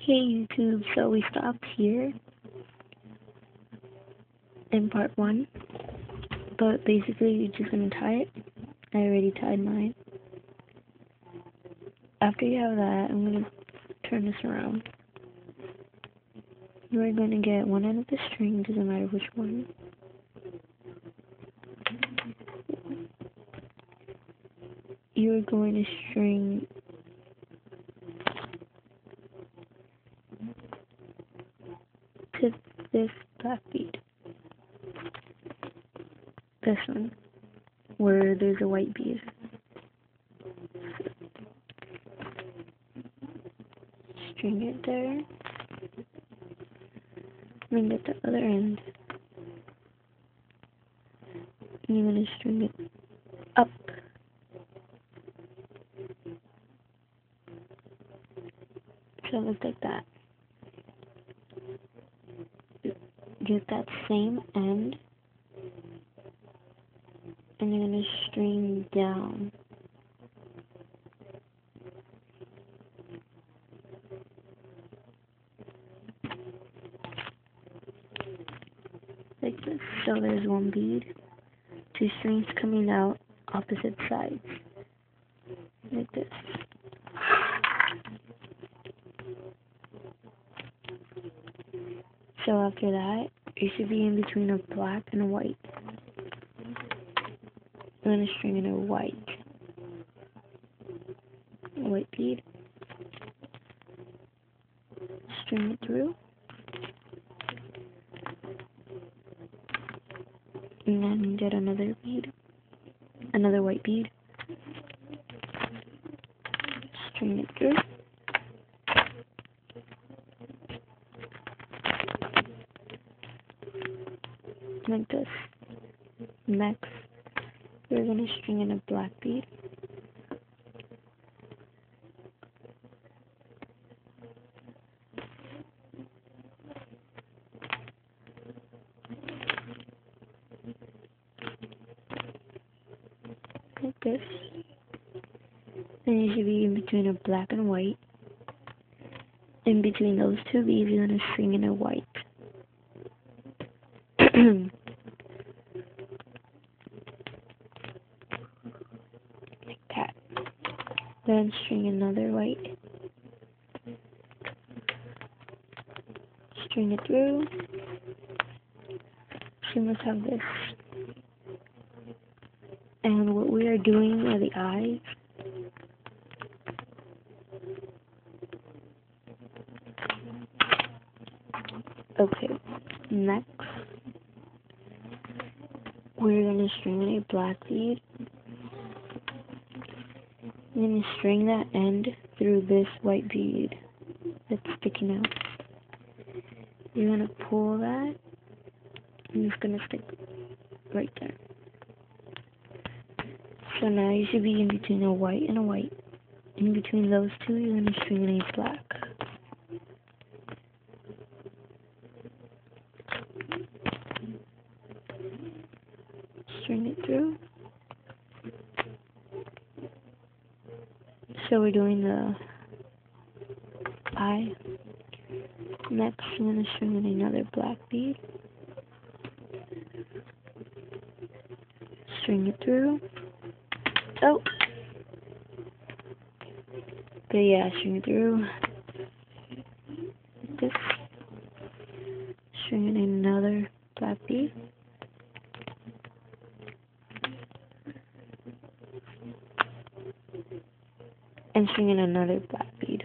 Hey YouTube, so we stopped here in part 1, but basically you're just going to tie it. I already tied mine. After you have that, I'm going to turn this around. You are going to get one end of the string, doesn't matter which one. You are going to string to this black bead. This one, where there's a white bead. String it there. Then get the other end. And you're going to string it up. So it looks like that. Get that same end. And you're going to string down. Like this. So there's one bead. 2 strings coming out opposite sides. Like this. So after that, it should be in between a black and a white. I'm going to string in a white bead. String it through. And then get another bead. Another white bead. String it through. Like this. Next, we're going to string in a black bead. Like this. Then you should be in between a black and white. In between those 2 beads, you're going to string in a white. Like that. Then string another white. String it through. So you must have this. And what we are doing are the eyes. Okay, next, we're going to string in a black bead. You're going to string that end through this white bead that's sticking out. You're going to pull that, and it's going to stick right there. So now you should be in between a white and a white. In between those 2, you're going to string in a black. String it through. So we're doing the eye. Next, I'm going to string in another black bead. String it through. Oh! But yeah, string it through. Like this. String in another black bead. And string in another black bead.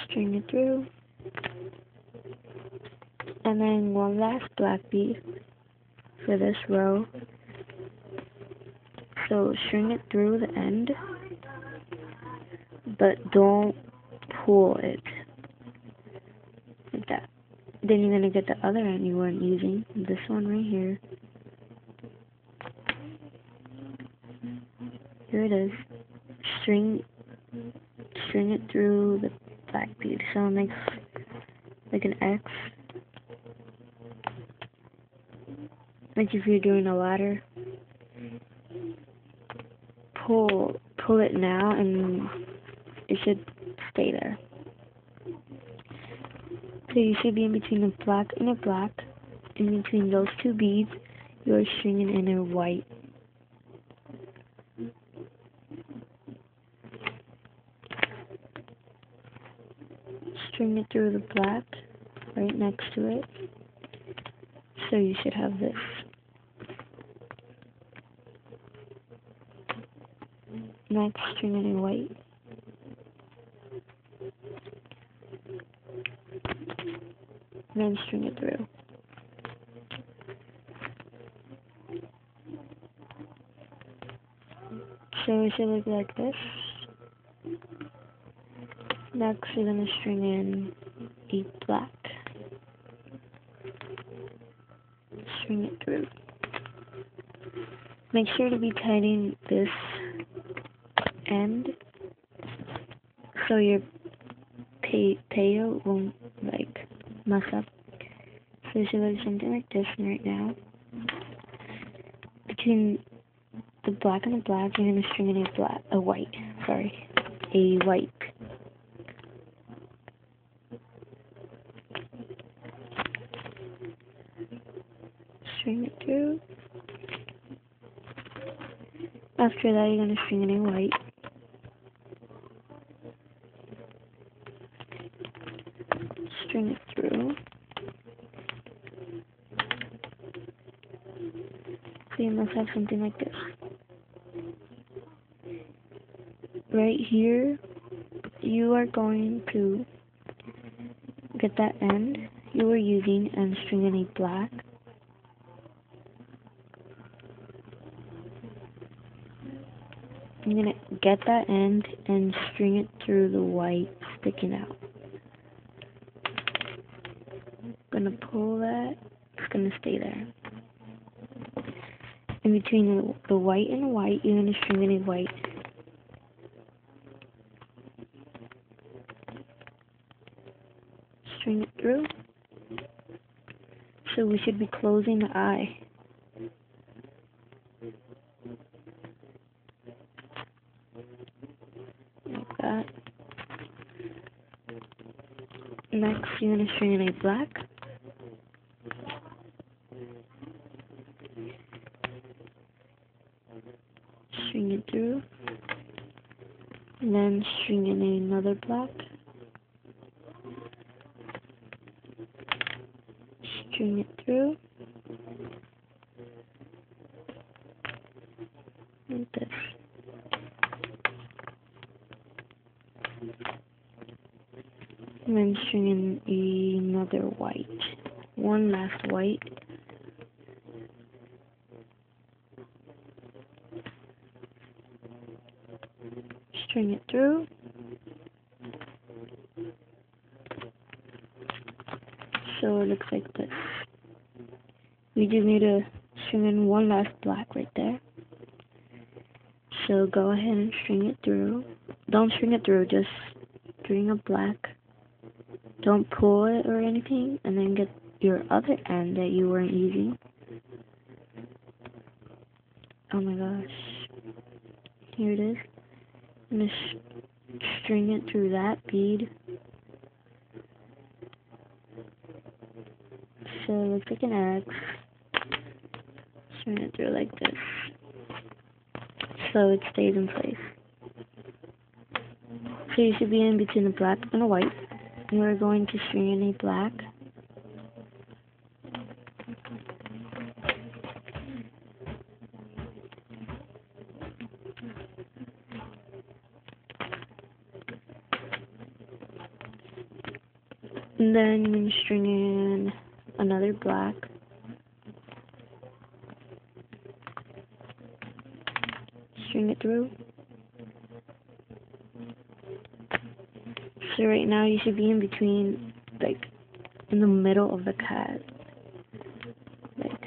String it through. And then one last black bead for this row. So string it through the end, but don't pull it. Like that. Then you're going to get the other end you weren't using, this one right here. Here it is. String it through the black bead, so it makes like an X. Like if you're doing a ladder. pull it now, and it should stay there. So you should be in between a black and a black. In between those two beads, you are stringing in a white. String it through the black right next to it. So you should have this. Next, string it in white. Then string it through. So it should look like this. Next, we're going to string in a black. String it through. Make sure to be tightening this end so your payo won't like mess up. So it should look something like this right now. Between the black and the black, you're going to string in a white. String it through. After that, you're going to string in a white. String it through. So you must have something like this. Right here, you are going to get that end you were using and string in a black. I'm going to get that end and string it through the white sticking out. I'm going to pull that. It's going to stay there. In between the white and the white, you're going to string in a white. String it through. So we should be closing the eye. Like that. Next, you're going to string in a black. String it through. And then string in another black. String it through. Like this. And then string in another white. One last white. String it through. So it looks like this. We do need to string in one last black right there. So go ahead and string it through. Don't string it through, just string a black. Don't pull it or anything, and then get your other end that you weren't using. Oh my gosh. Here it is. I'm going to string it through that bead. So it looks like an X. String it through like this. So it stays in place. So you should be in between the black and the white. And we're going to string in a black. And then you're going to string in another black. String it through. So right now you should be in between, like, in the middle of the cat. Like,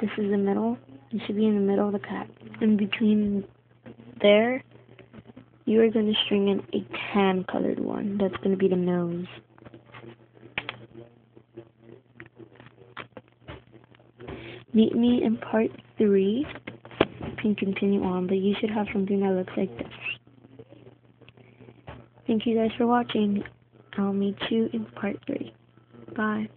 this is the middle. You should be in the middle of the cat. In between there, you are going to string in a tan colored one. That's going to be the nose. Meet me in part 3 can continue on, but you should have something that looks like this. Thank you guys for watching. I'll meet you in part 3. Bye.